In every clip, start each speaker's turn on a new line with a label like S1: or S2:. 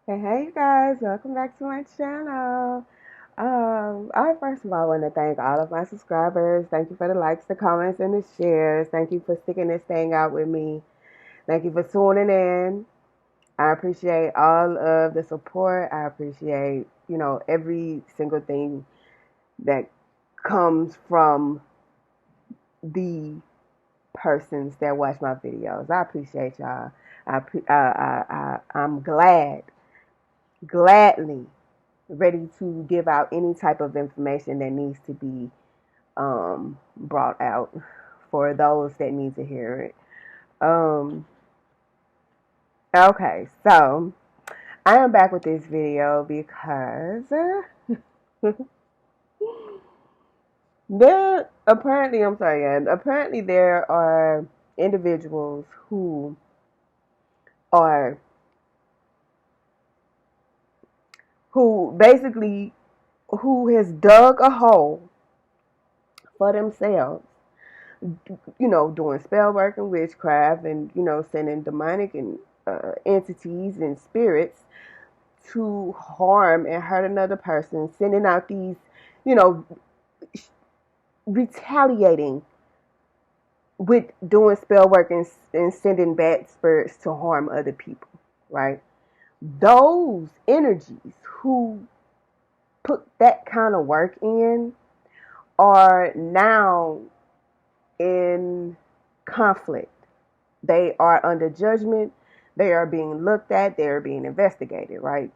S1: Hey you guys, welcome back to my channel. I first of all want to thank all of my subscribers. Thank you for the likes, the comments, and the shares. Thank you for sticking this thing out with me. Thank you for tuning in. I appreciate all of the support. I appreciate, every single thing that comes from the persons that watch my videos. I appreciate y'all. I'm gladly ready to give out any type of information that needs to be brought out for those that need to hear it. Um, okay, so I am back with this video because apparently there are individuals are who basically who has dug a hole for themselves, doing spell work and witchcraft, and sending demonic and entities and spirits to harm and hurt another person, sending out these, you know, retaliating with doing spell work and sending bad spirits to harm other people, right? Those energies who put that kind of work in are now in conflict. They are under judgment. They are being looked at. They are being investigated, right?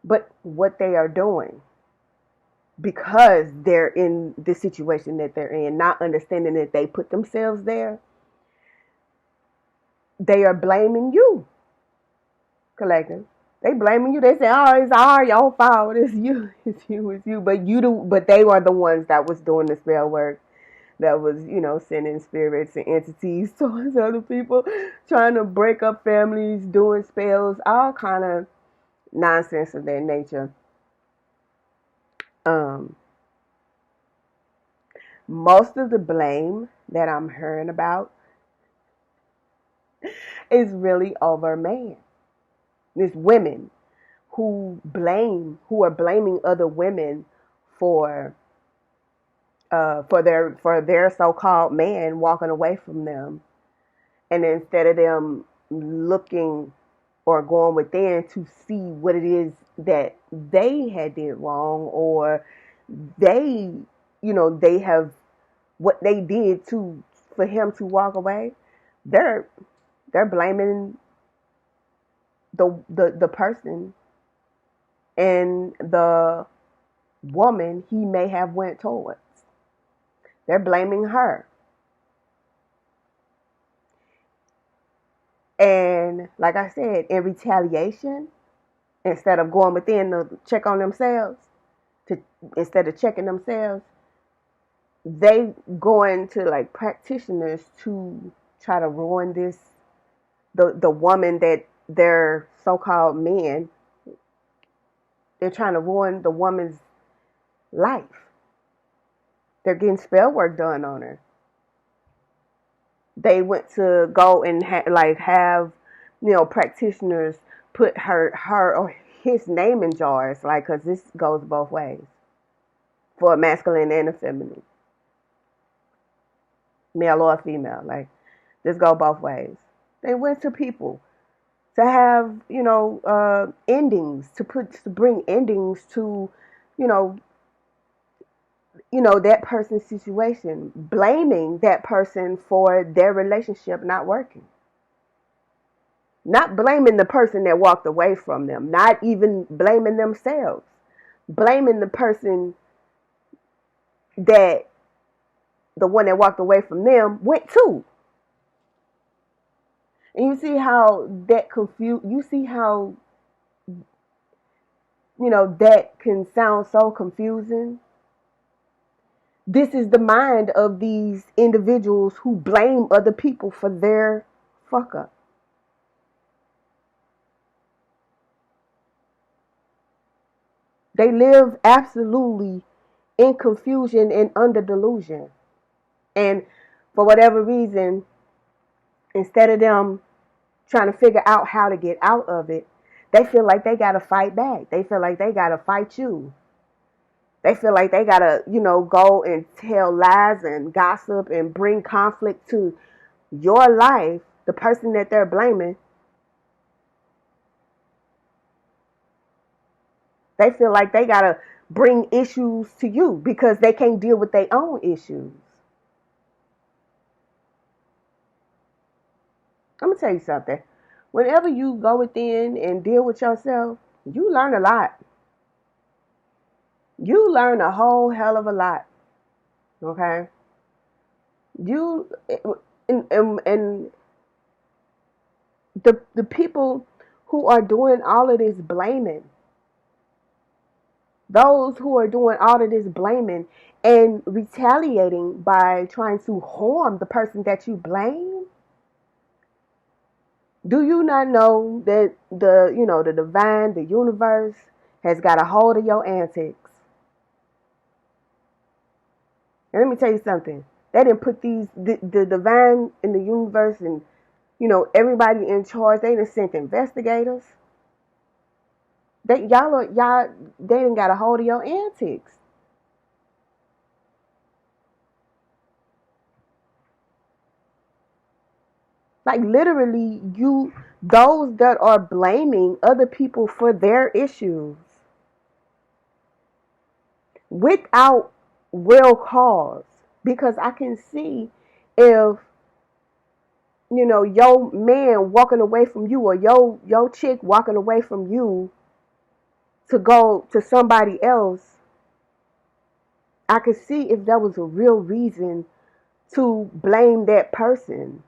S1: But what they are doing, because they're in the situation that they're in, not understanding that they put themselves there, they are blaming you, collective. They blaming you. They say, "Oh, it's all your fault. It's you. It's you. It's you." But you do. But they were the ones that was doing the spell work, that was, sending spirits and entities towards other people, trying to break up families, doing spells, all kind of nonsense of that nature. Um, Most of the blame that I'm hearing about is really over man. It's women who are blaming other women for for their so-called man walking away from them, and instead of them looking or going within to see what it is that they had did wrong, or they they have what they did to for him to walk away, they're blaming the person and the woman he may have went towards. They're blaming her. And like I said, in retaliation, instead of going within to check on themselves, to instead of checking themselves, they going to like practitioners to try to ruin the woman that their so-called men, they're trying to ruin the woman's life. They're getting spell work done on her. They went to go and have practitioners put her or his name in jars, like, because this goes both ways for a masculine and a feminine, male or female. Like, this go both ways. They went to people to have endings, to bring endings to you know that person's situation, blaming that person for their relationship not working. Not blaming the person that walked away from them, not even blaming themselves, blaming the person that the one that walked away from them went to. And you see how that you see how that can sound so confusing. This is the mind of these individuals who blame other people for their fuck up. They live absolutely in confusion and under delusion. And for whatever reason, instead of them trying to figure out how to get out of it, They feel like they got to fight back. They feel like they got to fight you. They feel like they got to, go and tell lies and gossip and bring conflict to your life, the person that they're blaming. They feel like they got to bring issues to you because they can't deal with their own issues. I'm going to tell you something. Whenever you go within and deal with yourself, you learn a lot. You learn a whole hell of a lot. Okay? You, and the people who are doing all of this blaming, those who are doing all of this blaming and retaliating by trying to harm the person that you blame, do you not know that the divine, the universe has got a hold of your antics? And let me tell you something. They didn't put the divine in the universe and everybody in charge. They didn't send investigators. They didn't got a hold of your antics. Like literally, those that are blaming other people for their issues without real cause. Because I can see if your man walking away from you or your chick walking away from you to go to somebody else, I could see if there was a real reason to blame that person.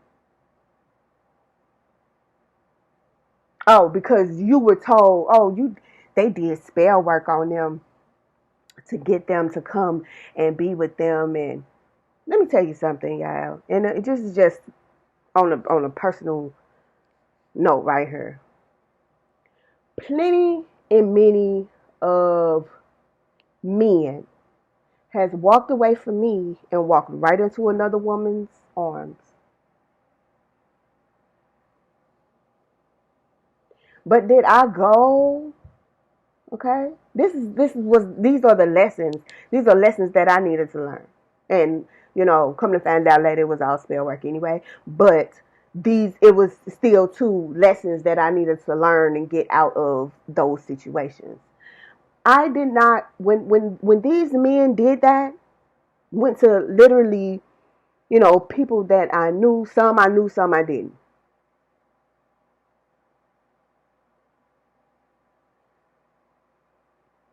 S1: Oh, because you were told, they did spell work on them to get them to come and be with them. And let me tell you something, y'all. And it just on a personal note right here. Plenty and many of men has walked away from me and walked right into another woman's arms. But did I go? Okay, these are the lessons. These are lessons that I needed to learn, and come to find out later, it was all spell work anyway. But it was still two lessons that I needed to learn and get out of those situations. I did not when these men did that, went to literally, people that I knew. Some I knew, some I didn't.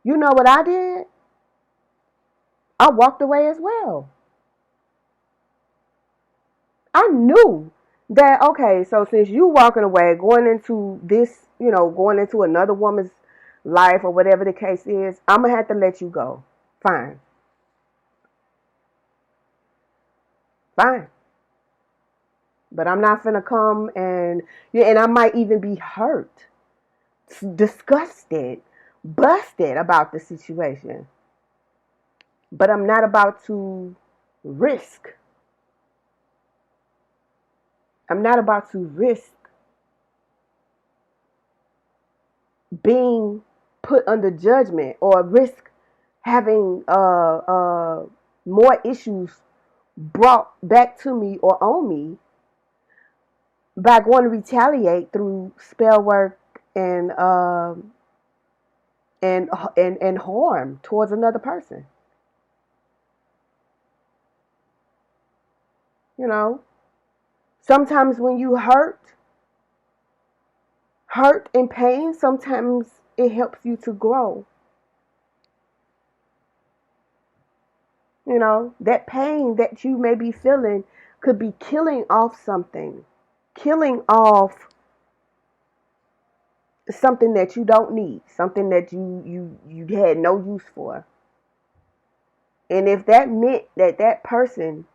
S1: You know what I did? I walked away as well. I knew that, okay, so since you walking away, going into this, going into another woman's life or whatever the case is, I'm going to have to let you go. Fine. Fine. But I'm not finna come and I might even be hurt, disgusted, busted about the situation. But I'm not about to risk. I'm not about to risk being put under judgment or risk having more issues brought back to me or on me by going to retaliate through spell work and and harm towards another person. Sometimes when you hurt and pain, sometimes it helps you to grow. That pain that you may be feeling could be killing off something, killing off something that you don't need, something that you had no use for. And if that meant that person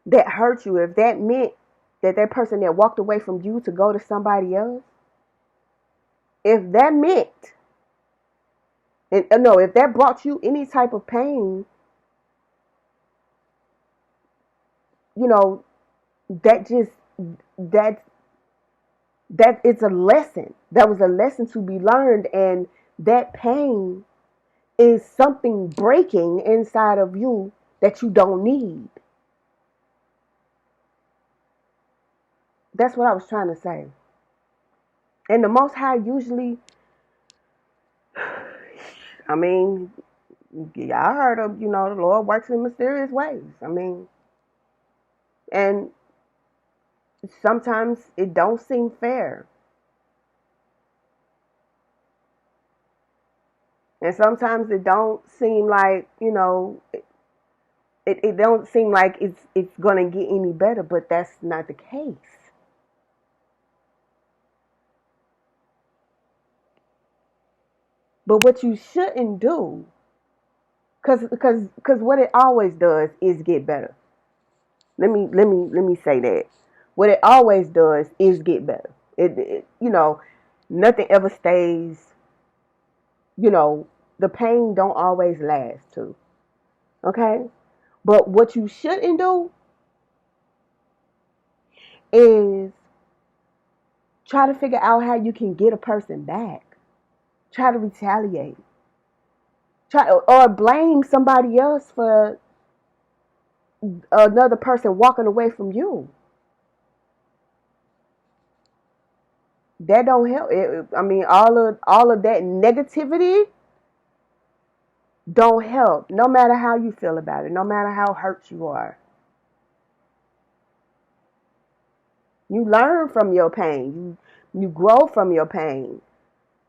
S1: that hurt you, if that meant that person that walked away from you to go to somebody else, if that meant, and no, if that brought you any type of pain, that just, that that it's a lesson. That was a lesson to be learned, and that pain is something breaking inside of you that you don't need. That's what I was trying to say. And the Most High usually, I mean, y'all heard of, the Lord works in mysterious ways. I mean, and sometimes it don't seem fair. And sometimes it don't seem like, it don't seem like it's gonna get any better, but that's not the case. But what you shouldn't do, because what it always does is get better. Let me say that. What it always does is get better. Nothing ever stays. The pain don't always last too. Okay, but what you shouldn't do is try to figure out how you can get a person back. Try to retaliate. Try or blame somebody else for another person walking away from you. That don't help. I mean, all of that negativity don't help. No matter how you feel about it, no matter how hurt you are, you learn from your pain. You grow from your pain.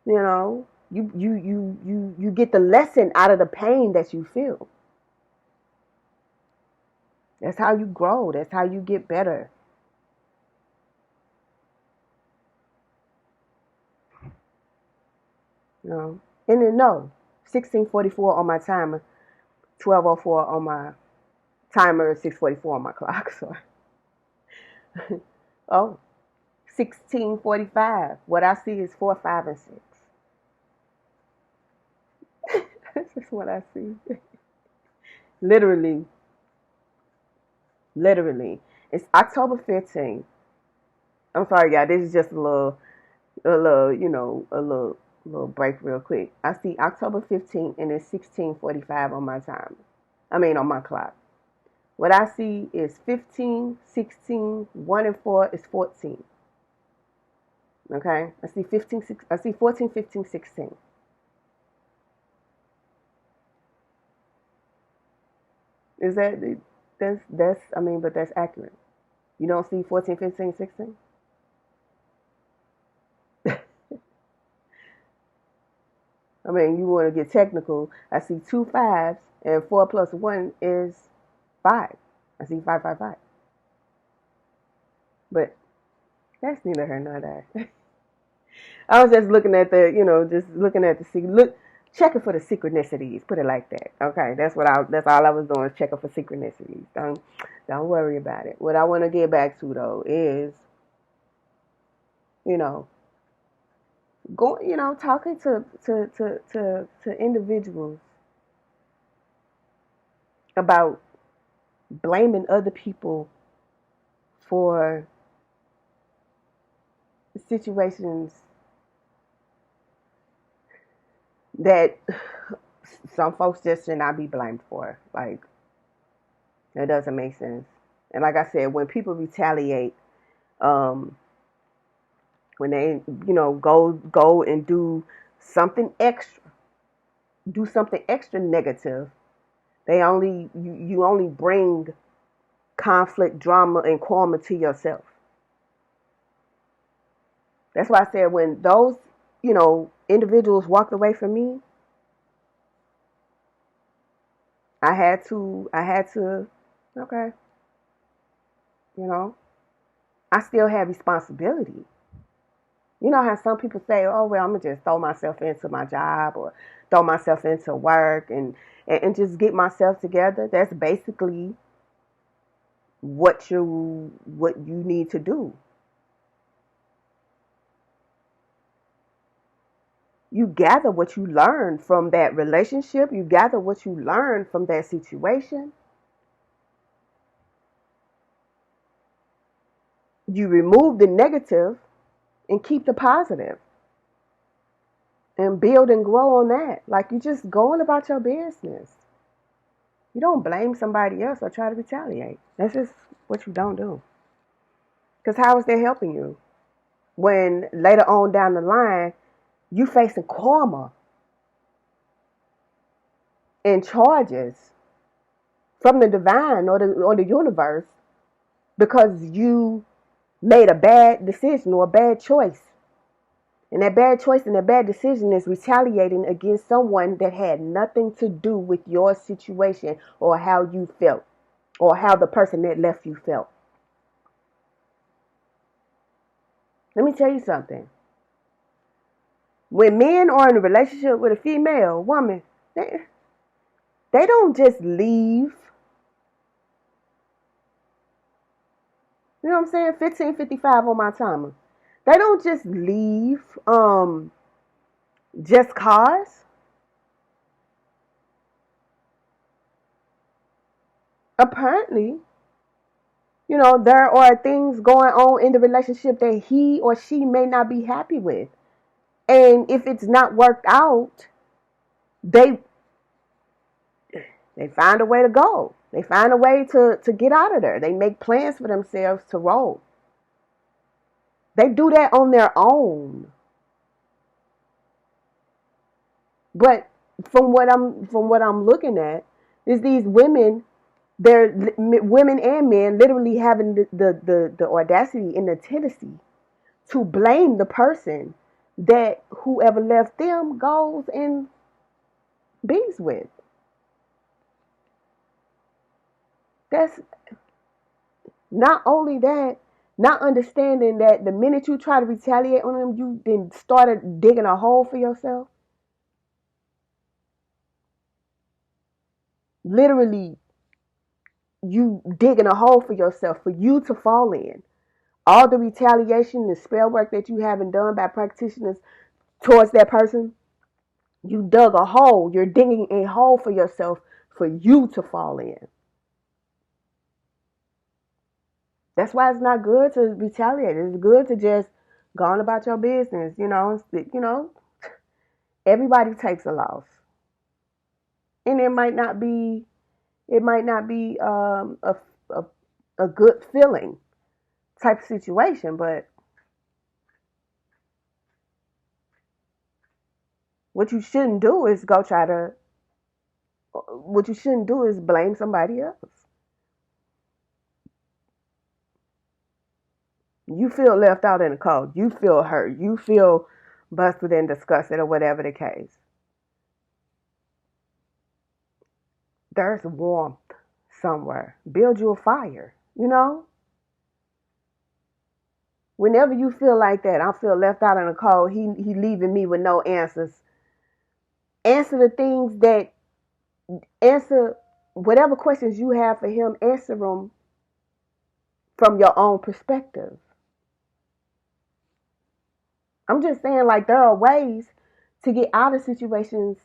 S1: You know, you get the lesson out of the pain that you feel. That's how you grow. That's how you get better. And then no, 16:44 on my timer, 12:04 on my timer, 6:44 on my clock. So, oh, 16:45. What I see is 4, 5, and 6. That's just what I see. Literally, literally. It's October 15th. I'm sorry, y'all. This is just a little break real quick. I see October 15th and it's 16:45 on my time. I mean, on my clock. What I see is 15, 16, 1 and 4 is 14. Okay? I see 15, 6, I see 14, 15, 16. Is that's I mean, but that's accurate. You don't see 14, 15, 16? I mean, you want to get technical. I see 2 5s and 4 plus 1 is 5. I see 5, 5, 5. But that's neither here nor there. I was just looking at checking for the synchronicities. Put it like that. Okay, that's all I was doing is checking for synchronicities. Don't worry about it. What I want to get back to though is, you know, going, talking to individuals about blaming other people for situations that some folks just should not be blamed for. Like, it doesn't make sense. And like I said, when people retaliate, um, when they, go and do something extra negative, you only bring conflict, drama, and karma to yourself. That's why I said when those, individuals walked away from me, I had to, okay, you know, I still have responsibility. You know how some people say, oh, well, I'm going to just throw myself into my job or throw myself into work and just get myself together. That's basically what you need to do. You gather what you learned from that relationship. You gather what you learned from that situation. You remove the negative and keep the positive and build and grow on that. Like, you just going about your business. You don't blame somebody else or try to retaliate. That's just what you don't do. Because how is that helping you when later on down the line you facing karma and charges from the divine or the universe because you made a bad decision or a bad choice. And that bad choice and that bad decision is retaliating against someone that had nothing to do with your situation or how you felt or how the person that left you felt. Let me tell you something. When men are in a relationship with a female woman, they don't just leave. You know what I'm saying? 1555 on my timer. They don't just leave just cause. Apparently, there are things going on in the relationship that he or she may not be happy with. And if it's not worked out, they find a way to go. They find a way to get out of there. They make plans for themselves to roll. They do that on their own. But from what I'm looking at is these women, they're women and men literally having the audacity and the tendency to blame the person that whoever left them goes and bees with. That's not only that, not understanding that the minute you try to retaliate on them, you then started digging a hole for yourself. Literally, you digging a hole for yourself for you to fall in. All the retaliation, the spell work that you haven't done by practitioners towards that person, you dug a hole. You're digging a hole for yourself for you to fall in. That's why it's not good to retaliate. It's good to just go on about your business. Everybody takes a loss, and it might not be a a good feeling type of situation, but what you shouldn't do is go try to. What you shouldn't do is blame somebody else. You feel left out in the cold. You feel hurt. You feel busted and disgusted or whatever the case. There's warmth somewhere. Build you a fire, Whenever you feel like that, I feel left out in the cold. He leaving me with no answers. Answer the things that answer whatever questions you have for him. Answer them from your own perspective. I'm just saying, like, there are ways to get out of situations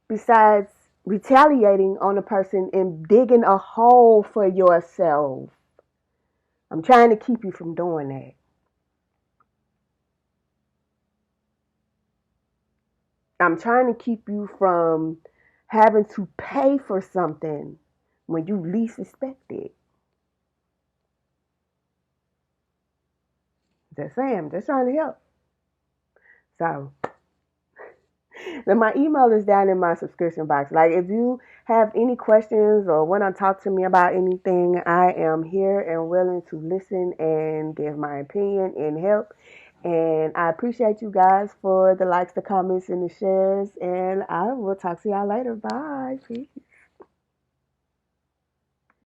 S1: besides retaliating on a person and digging a hole for yourself. I'm trying to keep you from doing that. I'm trying to keep you from having to pay for something when you least expect it. Just saying, I'm just trying to help. So, then my email is down in my subscription box. Like, if you have any questions or want to talk to me about anything, I am here and willing to listen and give my opinion and help. And I appreciate you guys for the likes, the comments, and the shares. And I will talk to y'all later. Bye. Peace.